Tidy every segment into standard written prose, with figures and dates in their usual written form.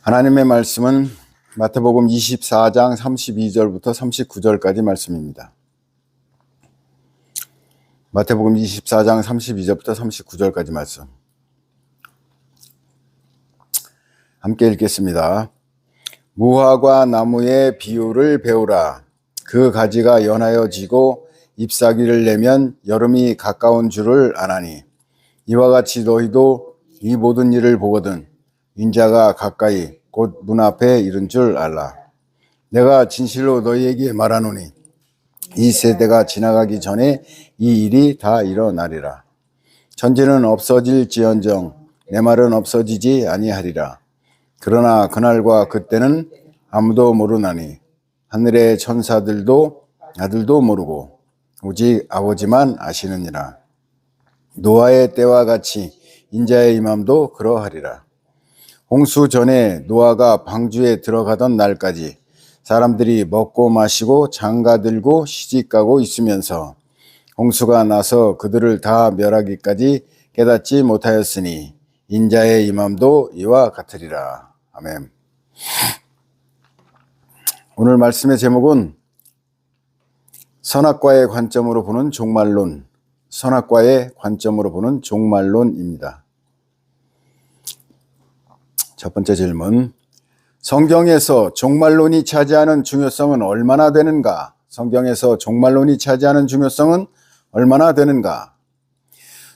하나님의 말씀은 마태복음 24장 32절부터 39절까지 말씀입니다. 마태복음 24장 32절부터 39절까지 말씀. 함께 읽겠습니다. 무화과 나무의 비유를 배우라. 그 가지가 연하여 지고 잎사귀를 내면 여름이 가까운 줄을 아나니, 이와 같이 너희도 이 모든 일을 보거든 인자가 가까이 곧 문 앞에 이른 줄 알라. 내가 진실로 너희에게 말하노니 이 세대가 지나가기 전에 이 일이 다 일어나리라. 천지는 없어질지언정 내 말은 없어지지 아니하리라. 그러나 그날과 그때는 아무도 모르나니 하늘의 천사들도 아들도 모르고 오직 아버지만 아시느니라. 노아의 때와 같이 인자의 임함도 그러하리라. 홍수 전에 노아가 방주에 들어가던 날까지 사람들이 먹고 마시고 장가들고 시집가고 있으면서 홍수가 나서 그들을 다 멸하기까지 깨닫지 못하였으니 인자의 임함도 이와 같으리라. 아멘. 오늘 말씀의 제목은 선악과의 관점으로 보는 종말론, 선악과의 관점으로 보는 종말론입니다. 첫 번째 질문, 성경에서 종말론이 차지하는 중요성은 얼마나 되는가? 성경에서 종말론이 차지하는 중요성은 얼마나 되는가?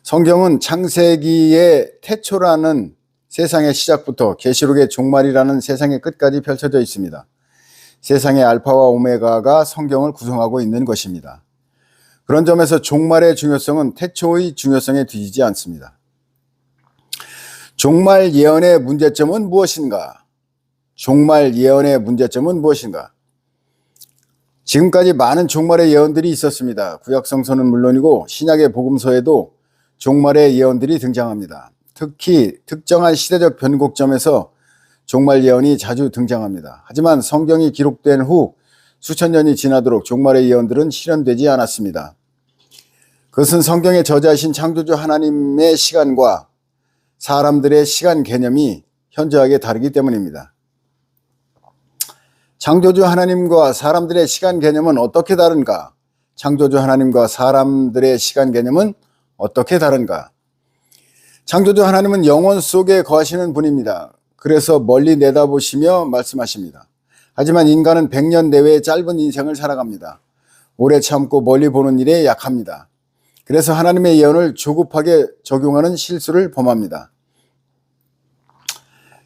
성경은 창세기의 태초라는 세상의 시작부터 계시록의 종말이라는 세상의 끝까지 펼쳐져 있습니다. 세상의 알파와 오메가가 성경을 구성하고 있는 것입니다. 그런 점에서 종말의 중요성은 태초의 중요성에 뒤지지 않습니다. 종말 예언의 문제점은 무엇인가? 종말 예언의 문제점은 무엇인가? 지금까지 많은 종말의 예언들이 있었습니다. 구약 성서는 물론이고 신약의 복음서에도 종말의 예언들이 등장합니다. 특히 특정한 시대적 변곡점에서 종말 예언이 자주 등장합니다. 하지만 성경이 기록된 후 수천 년이 지나도록 종말의 예언들은 실현되지 않았습니다. 그것은 성경의 저자이신 창조주 하나님의 시간과 사람들의 시간 개념이 현저하게 다르기 때문입니다. 창조주 하나님과 사람들의 시간 개념은 어떻게 다른가? 창조주 하나님과 사람들의 시간 개념은 어떻게 다른가? 창조주 하나님은 영원 속에 거하시는 분입니다. 그래서 멀리 내다보시며 말씀하십니다. 하지만 인간은 100년 내외의 짧은 인생을 살아갑니다. 오래 참고 멀리 보는 일에 약합니다. 그래서 하나님의 예언을 조급하게 적용하는 실수를 범합니다.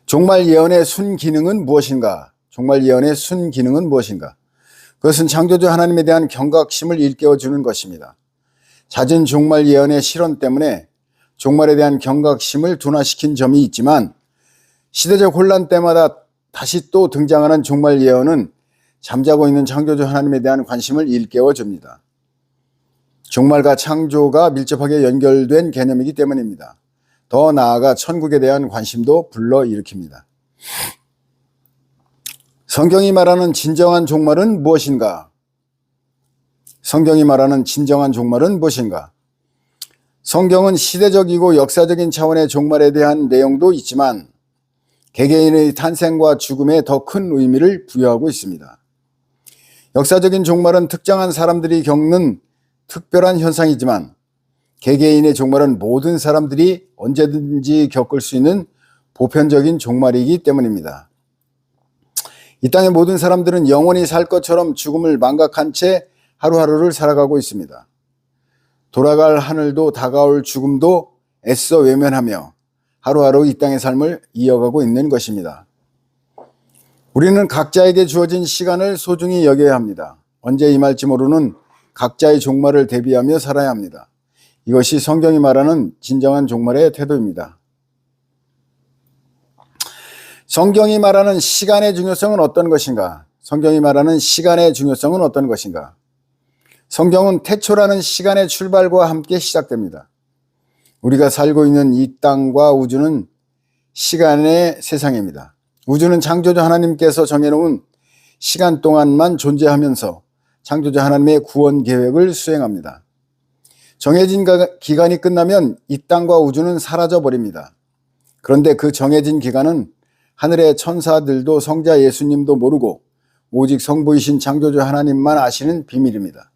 종말 예언의 순기능은 무엇인가? 종말 예언의 순기능은 무엇인가? 그것은 창조주 하나님에 대한 경각심을 일깨워주는 것입니다. 잦은 종말 예언의 실현 때문에 종말에 대한 경각심을 둔화시킨 점이 있지만 시대적 혼란 때마다 다시 또 등장하는 종말 예언은 잠자고 있는 창조주 하나님에 대한 관심을 일깨워줍니다. 종말과 창조가 밀접하게 연결된 개념이기 때문입니다. 더 나아가 천국에 대한 관심도 불러일으킵니다. 성경이 말하는 진정한 종말은 무엇인가? 성경이 말하는 진정한 종말은 무엇인가? 성경은 시대적이고 역사적인 차원의 종말에 대한 내용도 있지만 개개인의 탄생과 죽음에 더 큰 의미를 부여하고 있습니다. 역사적인 종말은 특정한 사람들이 겪는 특별한 현상이지만 개개인의 종말은 모든 사람들이 언제든지 겪을 수 있는 보편적인 종말이기 때문입니다. 이 땅의 모든 사람들은 영원히 살 것처럼 죽음을 망각한 채 하루하루를 살아가고 있습니다. 돌아갈 하늘도 다가올 죽음도 애써 외면하며 하루하루 이 땅의 삶을 이어가고 있는 것입니다. 우리는 각자에게 주어진 시간을 소중히 여겨야 합니다. 언제 임할지 모르는 각자의 종말을 대비하며 살아야 합니다. 이것이 성경이 말하는 진정한 종말의 태도입니다. 성경이 말하는 시간의 중요성은 어떤 것인가? 성경이 말하는 시간의 중요성은 어떤 것인가? 성경은 태초라는 시간의 출발과 함께 시작됩니다. 우리가 살고 있는 이 땅과 우주는 시간의 세상입니다. 우주는 창조주 하나님께서 정해놓은 시간 동안만 존재하면서 창조주 하나님의 구원 계획을 수행합니다. 정해진 기간이 끝나면 이 땅과 우주는 사라져 버립니다. 그런데 그 정해진 기간은 하늘의 천사들도 성자 예수님도 모르고 오직 성부이신 창조주 하나님만 아시는 비밀입니다.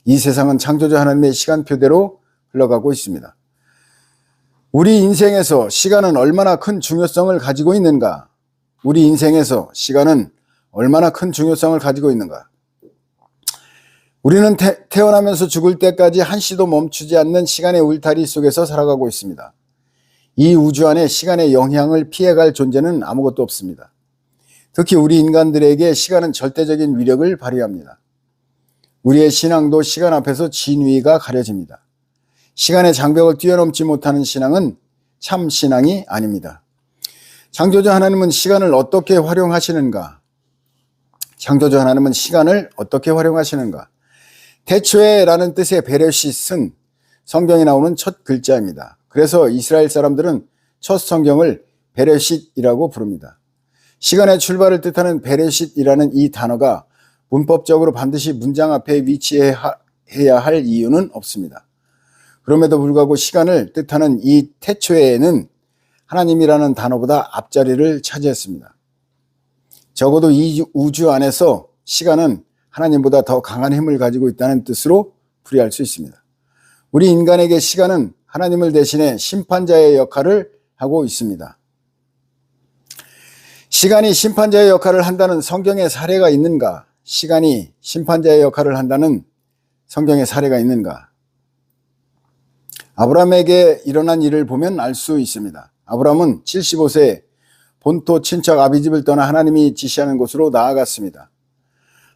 이 세상은 창조주 하나님의 시간표대로 흘러가고 있습니다. 우리 인생에서 시간은 얼마나 큰 중요성을 가지고 있는가? 우리 인생에서 시간은 얼마나 큰 중요성을 가지고 있는가? 우리는 태어나면서 죽을 때까지 한시도 멈추지 않는 시간의 울타리 속에서 살아가고 있습니다. 이 우주 안에 시간의 영향을 피해갈 존재는 아무것도 없습니다. 특히 우리 인간들에게 시간은 절대적인 위력을 발휘합니다. 우리의 신앙도 시간 앞에서 진위가 가려집니다. 시간의 장벽을 뛰어넘지 못하는 신앙은 참 신앙이 아닙니다. 창조주 하나님은 시간을 어떻게 활용하시는가? 창조주 하나님은 시간을 어떻게 활용하시는가? 태초에라는 뜻의 베레싯은 성경에 나오는 첫 글자입니다. 그래서 이스라엘 사람들은 첫 성경을 베레싯이라고 부릅니다. 시간의 출발을 뜻하는 베레싯이라는 이 단어가 문법적으로 반드시 문장 앞에 위치해야 할 이유는 없습니다. 그럼에도 불구하고 시간을 뜻하는 이 태초에는 하나님이라는 단어보다 앞자리를 차지했습니다. 적어도 이 우주 안에서 시간은 하나님보다 더 강한 힘을 가지고 있다는 뜻으로 풀이할 수 있습니다. 우리 인간에게 시간은 하나님을 대신해 심판자의 역할을 하고 있습니다. 시간이 심판자의 역할을 한다는 성경의 사례가 있는가? 시간이 심판자의 역할을 한다는 성경의 사례가 있는가? 아브라함에게 일어난 일을 보면 알 수 있습니다. 아브라함은 75세에 본토 친척 아비집을 떠나 하나님이 지시하는 곳으로 나아갔습니다.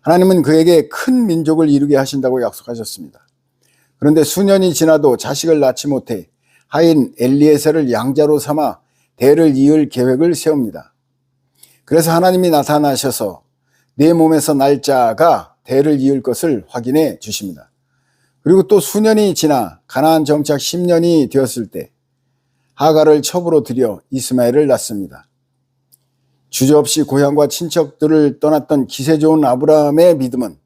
하나님은 그에게 큰 민족을 이루게 하신다고 약속하셨습니다. 그런데 수년이 지나도 자식을 낳지 못해 하인 엘리에셀을 양자로 삼아 대를 이을 계획을 세웁니다. 그래서 하나님이 나타나셔서 내 몸에서 날 자가 대를 이을 것을 확인해 주십니다. 그리고 또 수년이 지나 가나안 정착 10년이 되었을 때 하갈을 첩으로 들여 이스마엘을 낳습니다. 주저없이 고향과 친척들을 떠났던 기세 좋은 아브라함의 믿음은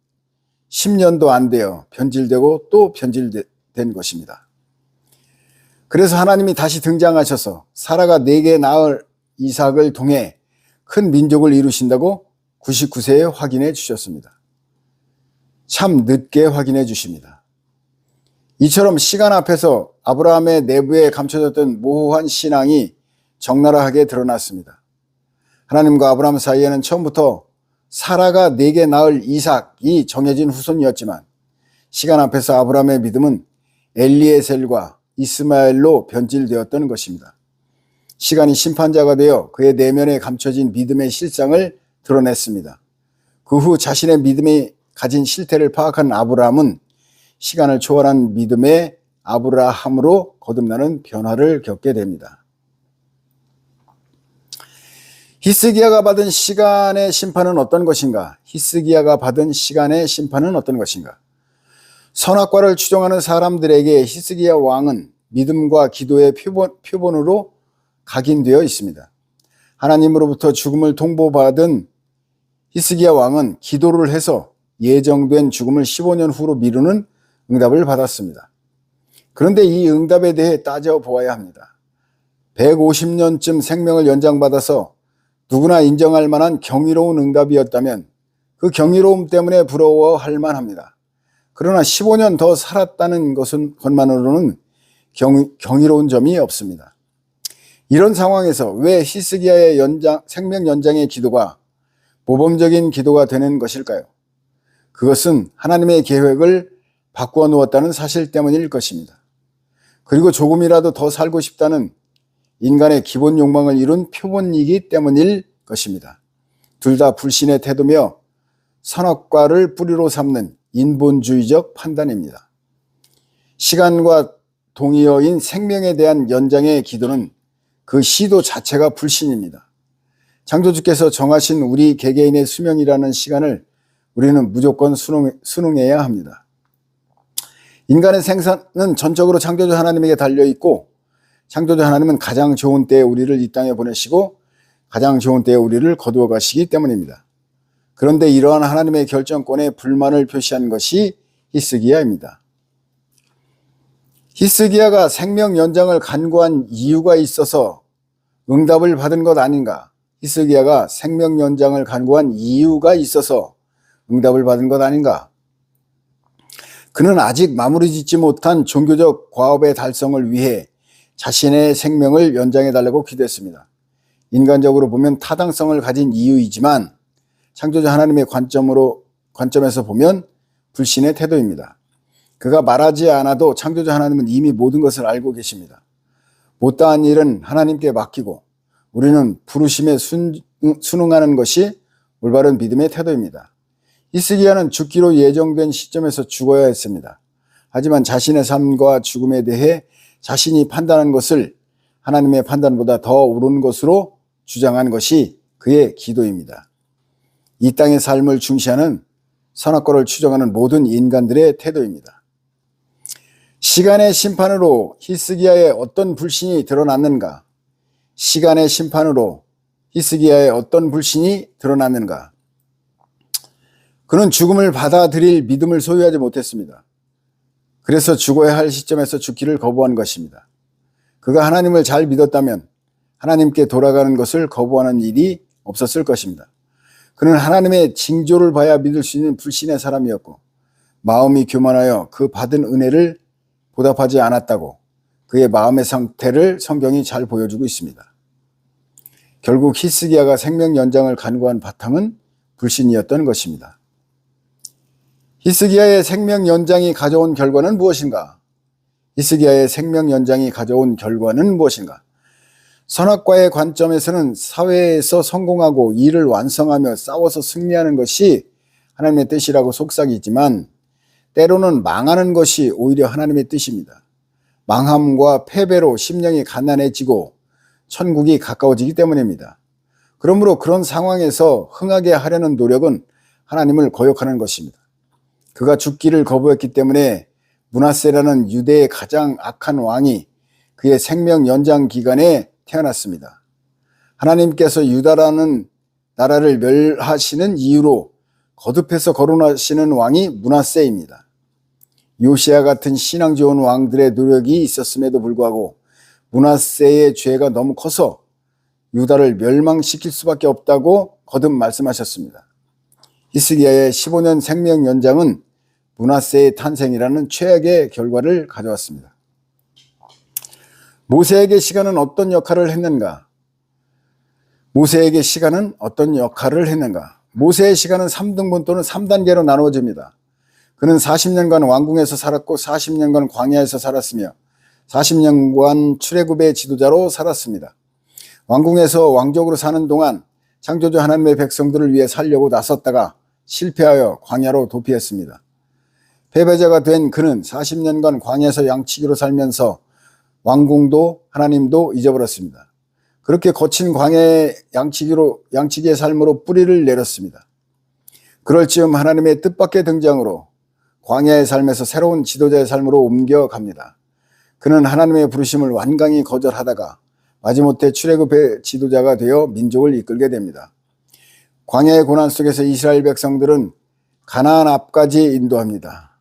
10년도 안 되어 변질되고 또 변질된 것입니다. 그래서 하나님이 다시 등장하셔서 사라가 내게 낳을 이삭을 통해 큰 민족을 이루신다고 99세에 확인해 주셨습니다. 참 늦게 확인해 주십니다. 이처럼 시간 앞에서 아브라함의 내부에 감춰졌던 모호한 신앙이 적나라하게 드러났습니다. 하나님과 아브라함 사이에는 처음부터 사라가 내게 낳을 이삭이 정해진 후손이었지만 시간 앞에서 아브라함의 믿음은 엘리에셀과 이스마엘로 변질되었던 것입니다. 시간이 심판자가 되어 그의 내면에 감춰진 믿음의 실상을 드러냈습니다. 그 후 자신의 믿음이 가진 실태를 파악한 아브라함은 시간을 초월한 믿음의 아브라함으로 거듭나는 변화를 겪게 됩니다. 히스기야가 받은 시간의 심판은 어떤 것인가? 히스기야가 받은 시간의 심판은 어떤 것인가? 선악과를 추종하는 사람들에게 히스기야 왕은 믿음과 기도의 표본으로 각인되어 있습니다. 하나님으로부터 죽음을 통보받은 히스기야 왕은 기도를 해서 예정된 죽음을 15년 후로 미루는 응답을 받았습니다. 그런데 이 응답에 대해 따져보아야 합니다. 150년쯤 생명을 연장받아서 누구나 인정할 만한 경이로운 응답이었다면 그 경이로움 때문에 부러워할 만합니다. 그러나 15년 더 살았다는 것만으로는 경이로운 점이 없습니다. 이런 상황에서 왜 히스기야의 생명 연장의 기도가 모범적인 기도가 되는 것일까요? 그것은 하나님의 계획을 바꾸어 놓았다는 사실 때문일 것입니다. 그리고 조금이라도 더 살고 싶다는 인간의 기본 욕망을 이룬 표본이기 때문일 것입니다. 둘 다 불신의 태도며 선악과를 뿌리로 삼는 인본주의적 판단입니다. 시간과 동의어인 생명에 대한 연장의 기도는 그 시도 자체가 불신입니다. 창조주께서 정하신 우리 개개인의 수명이라는 시간을 우리는 무조건 순응해야 합니다. 인간의 생사는 전적으로 창조주 하나님에게 달려있고 창조주 하나님은 가장 좋은 때에 우리를 이 땅에 보내시고 가장 좋은 때에 우리를 거두어 가시기 때문입니다. 그런데 이러한 하나님의 결정권에 불만을 표시한 것이 히스기야입니다. 히스기야가 생명 연장을 간구한 이유가 있어서 응답을 받은 것 아닌가? 히스기야가 생명 연장을 간구한 이유가 있어서 응답을 받은 것 아닌가? 그는 아직 마무리 짓지 못한 종교적 과업의 달성을 위해 자신의 생명을 연장해 달라고 기도했습니다. 인간적으로 보면 타당성을 가진 이유이지만 창조자 하나님의 관점에서 보면 불신의 태도입니다. 그가 말하지 않아도 창조자 하나님은 이미 모든 것을 알고 계십니다. 못다한 일은 하나님께 맡기고 우리는 부르심에 순응하는 것이 올바른 믿음의 태도입니다. 히스기야는 죽기로 예정된 시점에서 죽어야 했습니다. 하지만 자신의 삶과 죽음에 대해 자신이 판단한 것을 하나님의 판단보다 더 옳은 것으로 주장한 것이 그의 기도입니다. 이 땅의 삶을 중시하는 선악과를 추정하는 모든 인간들의 태도입니다. 시간의 심판으로 히스기야의 어떤 불신이 드러났는가? 시간의 심판으로 히스기야의 어떤 불신이 드러났는가? 그는 죽음을 받아들일 믿음을 소유하지 못했습니다. 그래서 죽어야 할 시점에서 죽기를 거부한 것입니다. 그가 하나님을 잘 믿었다면 하나님께 돌아가는 것을 거부하는 일이 없었을 것입니다. 그는 하나님의 징조를 봐야 믿을 수 있는 불신의 사람이었고 마음이 교만하여 그 받은 은혜를 보답하지 않았다고 그의 마음의 상태를 성경이 잘 보여주고 있습니다. 결국 히스기야가 생명 연장을 간구한 바탕은 불신이었던 것입니다. 히스기야의 생명 연장이 가져온 결과는 무엇인가? 히스기야의 생명 연장이 가져온 결과는 무엇인가? 선악과의 관점에서는 사회에서 성공하고 일을 완성하며 싸워서 승리하는 것이 하나님의 뜻이라고 속삭이지만 때로는 망하는 것이 오히려 하나님의 뜻입니다. 망함과 패배로 심령이 가난해지고 천국이 가까워지기 때문입니다. 그러므로 그런 상황에서 흥하게 하려는 노력은 하나님을 거역하는 것입니다. 그가 죽기를 거부했기 때문에 므낫세라는 유대의 가장 악한 왕이 그의 생명 연장 기간에 태어났습니다. 하나님께서 유다라는 나라를 멸하시는 이유로 거듭해서 거론하시는 왕이 므낫세입니다. 요시야 같은 신앙 좋은 왕들의 노력이 있었음에도 불구하고 므낫세의 죄가 너무 커서 유다를 멸망시킬 수밖에 없다고 거듭 말씀하셨습니다. 히스기야의 15년 생명 연장은 므낫세의 탄생이라는 최악의 결과를 가져왔습니다. 모세에게 시간은 어떤 역할을 했는가? 모세에게 시간은 어떤 역할을 했는가? 모세의 시간은 3등분 또는 3단계로 나누어집니다. 그는 40년간 왕궁에서 살았고 40년간 광야에서 살았으며 40년간 출애굽의 지도자로 살았습니다. 왕궁에서 왕족으로 사는 동안 창조주 하나님의 백성들을 위해 살려고 나섰다가 실패하여 광야로 도피했습니다. 패배자가 된 그는 40년간 광야에서 양치기로 살면서 왕궁도 하나님도 잊어버렸습니다. 그렇게 거친 광야의 양치기의 삶으로 뿌리를 내렸습니다. 그럴 즈음 하나님의 뜻밖의 등장으로 광야의 삶에서 새로운 지도자의 삶으로 옮겨갑니다. 그는 하나님의 부르심을 완강히 거절하다가 마지못해 출애굽의 지도자가 되어 민족을 이끌게 됩니다. 광야의 고난 속에서 이스라엘 백성들은 가나안 앞까지 인도합니다.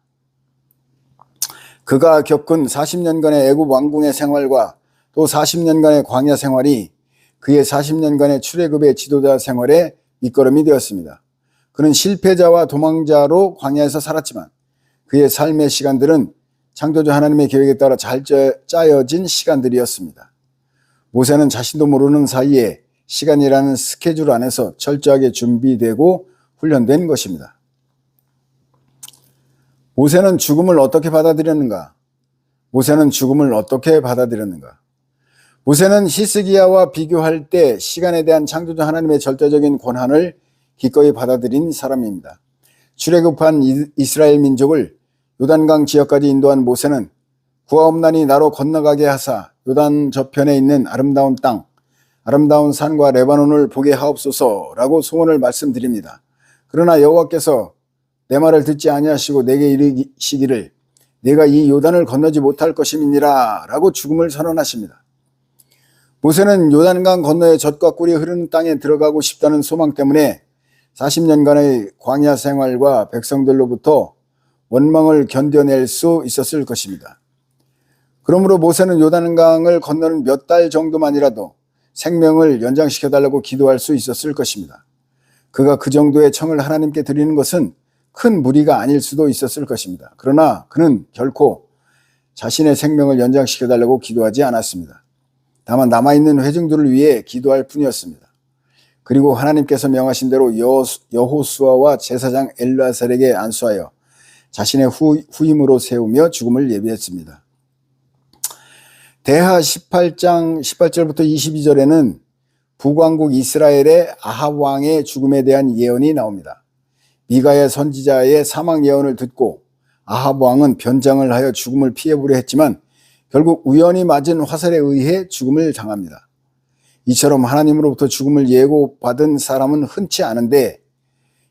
그가 겪은 40년간의 애굽 왕궁의 생활과 또 40년간의 광야 생활이 그의 40년간의 출애굽의 지도자 생활의 밑거름이 되었습니다. 그는 실패자와 도망자로 광야에서 살았지만 그의 삶의 시간들은 창조주 하나님의 계획에 따라 잘 짜여진 시간들이었습니다. 모세는 자신도 모르는 사이에 시간이라는 스케줄 안에서 철저하게 준비되고 훈련된 것입니다. 모세는 죽음을 어떻게 받아들였는가? 모세는 죽음을 어떻게 받아들였는가? 모세는 히스기야와 비교할 때 시간에 대한 창조주 하나님의 절대적인 권한을 기꺼이 받아들인 사람입니다. 출애굽한 이스라엘 민족을 요단강 지역까지 인도한 모세는 구하옵나니 나로 건너가게 하사 요단 저편에 있는 아름다운 땅, 아름다운 산과 레바논을 보게 하옵소서라고 소원을 말씀드립니다. 그러나 여호와께서 내 말을 듣지 아니하시고 내게 이르시기를 내가 이 요단을 건너지 못할 것임이니라 라고 죽음을 선언하십니다. 모세는 요단강 건너에 젖과 꿀이 흐르는 땅에 들어가고 싶다는 소망 때문에 40년간의 광야 생활과 백성들로부터 원망을 견뎌낼 수 있었을 것입니다. 그러므로 모세는 요단강을 건너는 몇 달 정도만이라도 생명을 연장시켜달라고 기도할 수 있었을 것입니다. 그가 그 정도의 청을 하나님께 드리는 것은 큰 무리가 아닐 수도 있었을 것입니다. 그러나 그는 결코 자신의 생명을 연장시켜달라고 기도하지 않았습니다. 다만 남아있는 회중들을 위해 기도할 뿐이었습니다. 그리고 하나님께서 명하신 대로 여호수아와 제사장 엘르아살에게 안수하여 자신의 후임으로 세우며 죽음을 예비했습니다. 대하 18장 18절부터 22절에는 북왕국 이스라엘의 아합 왕의 죽음에 대한 예언이 나옵니다. 미가야 선지자의 사망 예언을 듣고 아합 왕은 변장을 하여 죽음을 피해보려 했지만 결국 우연히 맞은 화살에 의해 죽음을 당합니다. 이처럼 하나님으로부터 죽음을 예고받은 사람은 흔치 않은데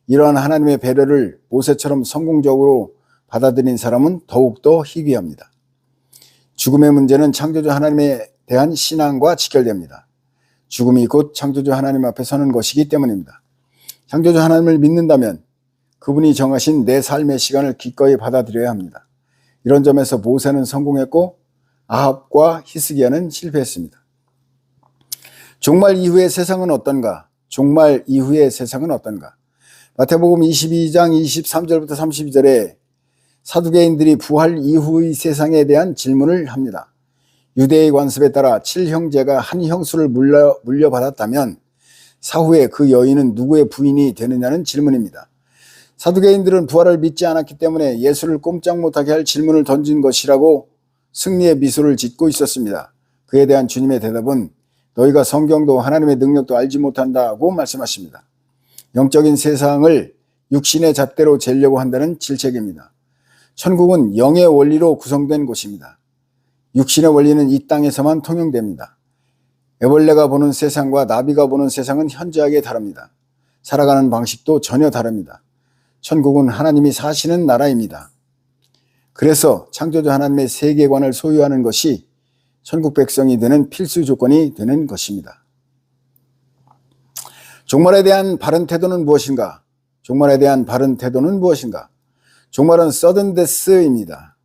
이러한 하나님의 배려를 모세처럼 성공적으로 받아들인 사람은 더욱더 희귀합니다. 죽음의 문제는 창조주 하나님에 대한 신앙과 직결됩니다. 죽음이 곧 창조주 하나님 앞에 서는 것이기 때문입니다. 창조주 하나님을 믿는다면 그분이 정하신 내 삶의 시간을 기꺼이 받아들여야 합니다. 이런 점에서 모세는 성공했고 아합과 히스기야는 실패했습니다. 종말 이후의 세상은 어떤가? 종말 이후의 세상은 어떤가? 마태복음 22장 23절부터 32절에 사두개인들이 부활 이후의 세상에 대한 질문을 합니다. 유대의 관습에 따라 7형제가 한 형수를 물려받았다면 사후에 그 여인은 누구의 부인이 되느냐는 질문입니다. 사두개인들은 부활을 믿지 않았기 때문에 예수를 꼼짝 못하게 할 질문을 던진 것이라고 승리의 미소를 짓고 있었습니다. 그에 대한 주님의 대답은 너희가 성경도 하나님의 능력도 알지 못한다고 말씀하십니다. 영적인 세상을 육신의 잣대로 재려고 한다는 질책입니다. 천국은 영의 원리로 구성된 곳입니다. 육신의 원리는 이 땅에서만 통용됩니다. 애벌레가 보는 세상과 나비가 보는 세상은 현저하게 다릅니다. 살아가는 방식도 전혀 다릅니다. 천국은 하나님이 사시는 나라입니다. 그래서 창조주 하나님의 세계관을 소유하는 것이 천국 백성이 되는 필수 조건이 되는 것입니다. 종말에 대한 바른 태도는 무엇인가? 종말에 대한 바른 태도는 무엇인가? 종말은 서든 데스입니다.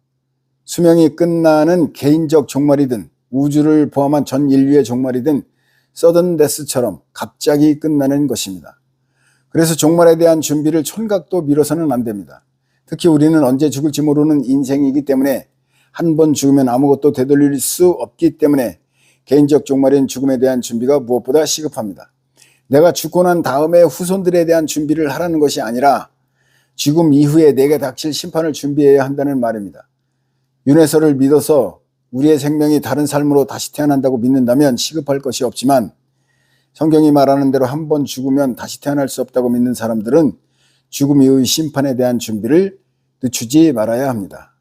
수명이 끝나는 개인적 종말이든 우주를 포함한 전 인류의 종말이든 서든 데스처럼 갑자기 끝나는 것입니다. 그래서 종말에 대한 준비를 촌각도 미뤄서는 안 됩니다. 특히 우리는 언제 죽을지 모르는 인생이기 때문에 한 번 죽으면 아무것도 되돌릴 수 없기 때문에 개인적 종말인 죽음에 대한 준비가 무엇보다 시급합니다. 내가 죽고 난 다음에 후손들에 대한 준비를 하라는 것이 아니라 죽음 이후에 내게 닥칠 심판을 준비해야 한다는 말입니다. 윤회설을 믿어서 우리의 생명이 다른 삶으로 다시 태어난다고 믿는다면 시급할 것이 없지만 성경이 말하는 대로 한 번 죽으면 다시 태어날 수 없다고 믿는 사람들은 죽음 이후의 심판에 대한 준비를 늦추지 말아야 합니다.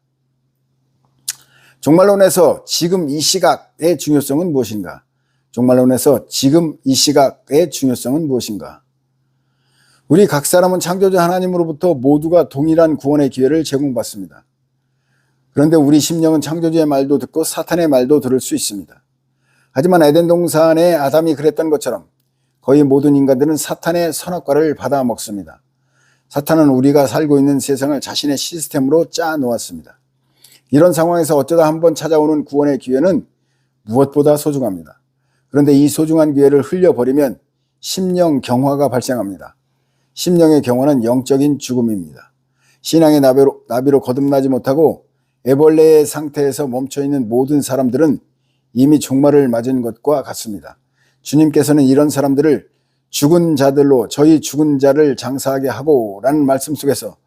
종말론에서 지금 이 시각의 중요성은 무엇인가? 종말론에서 지금 이 시각의 중요성은 무엇인가? 우리 각 사람은 창조주 하나님으로부터 모두가 동일한 구원의 기회를 제공받습니다. 그런데 우리 심령은 창조주의 말도 듣고 사탄의 말도 들을 수 있습니다. 하지만 에덴 동산의 아담이 그랬던 것처럼 거의 모든 인간들은 사탄의 선악과를 받아 먹습니다. 사탄은 우리가 살고 있는 세상을 자신의 시스템으로 짜 놓았습니다. 이런 상황에서 어쩌다 한번 찾아오는 구원의 기회는 무엇보다 소중합니다. 그런데 이 소중한 기회를 흘려버리면 심령 경화가 발생합니다. 심령의 경화는 영적인 죽음입니다. 신앙의 나비로 거듭나지 못하고 애벌레의 상태에서 멈춰있는 모든 사람들은 이미 종말을 맞은 것과 같습니다. 주님께서는 이런 사람들을 죽은 자들로 저희 죽은 자를 장사하게 하고 라는 말씀 속에서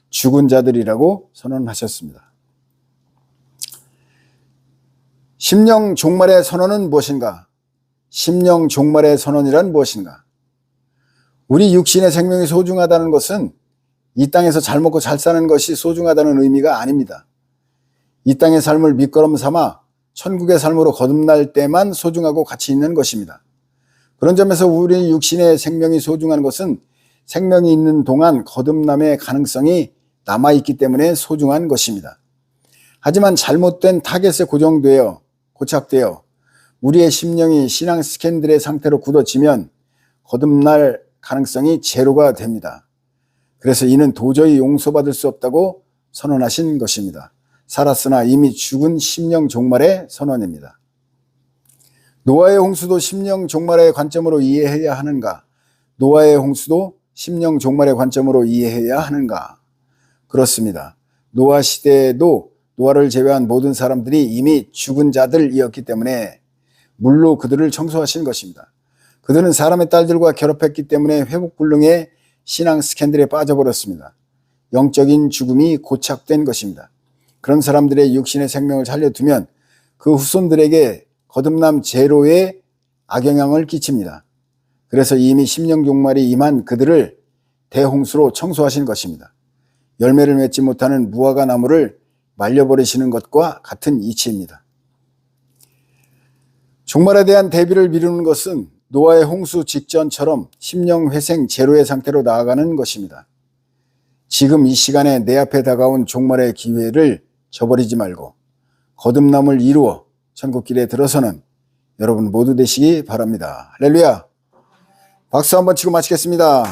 죽은 자들이라고 선언하셨습니다. 심령 종말의 선언은 무엇인가? 심령 종말의 선언이란 무엇인가? 우리 육신의 생명이 소중하다는 것은 이 땅에서 잘 먹고 잘 사는 것이 소중하다는 의미가 아닙니다. 이 땅의 삶을 밑거름 삼아 천국의 삶으로 거듭날 때만 소중하고 가치 있는 것입니다. 그런 점에서 우리 육신의 생명이 소중한 것은 생명이 있는 동안 거듭남의 가능성이 남아있기 때문에 소중한 것입니다. 하지만 잘못된 타겟에 고착되어 우리의 심령이 신앙 스캔들의 상태로 굳어지면 거듭날 가능성이 제로가 됩니다. 그래서 이는 도저히 용서받을 수 없다고 선언하신 것입니다. 살았으나 이미 죽은 심령 종말의 선언입니다. 노아의 홍수도 심령 종말의 관점으로 이해해야 하는가? 노아의 홍수도 심령 종말의 관점으로 이해해야 하는가? 그렇습니다. 노아 시대에도 노아를 제외한 모든 사람들이 이미 죽은 자들이었기 때문에 물로 그들을 청소하신 것입니다. 그들은 사람의 딸들과 결합했기 때문에 회복불능의 신앙 스캔들에 빠져버렸습니다. 영적인 죽음이 고착된 것입니다. 그런 사람들의 육신의 생명을 살려두면 그 후손들에게 거듭남 제로의 악영향을 끼칩니다. 그래서 이미 심령 종말이 임한 그들을 대홍수로 청소하신 것입니다. 열매를 맺지 못하는 무화과 나무를 말려버리시는 것과 같은 이치입니다. 종말에 대한 대비를 미루는 것은 노아의 홍수 직전처럼 심령 회생 제로의 상태로 나아가는 것입니다. 지금 이 시간에 내 앞에 다가온 종말의 기회를 저버리지 말고 거듭남을 이루어 천국길에 들어서는 여러분 모두 되시기 바랍니다. 할렐루야. 박수 한번 치고 마치겠습니다.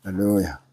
할렐루야.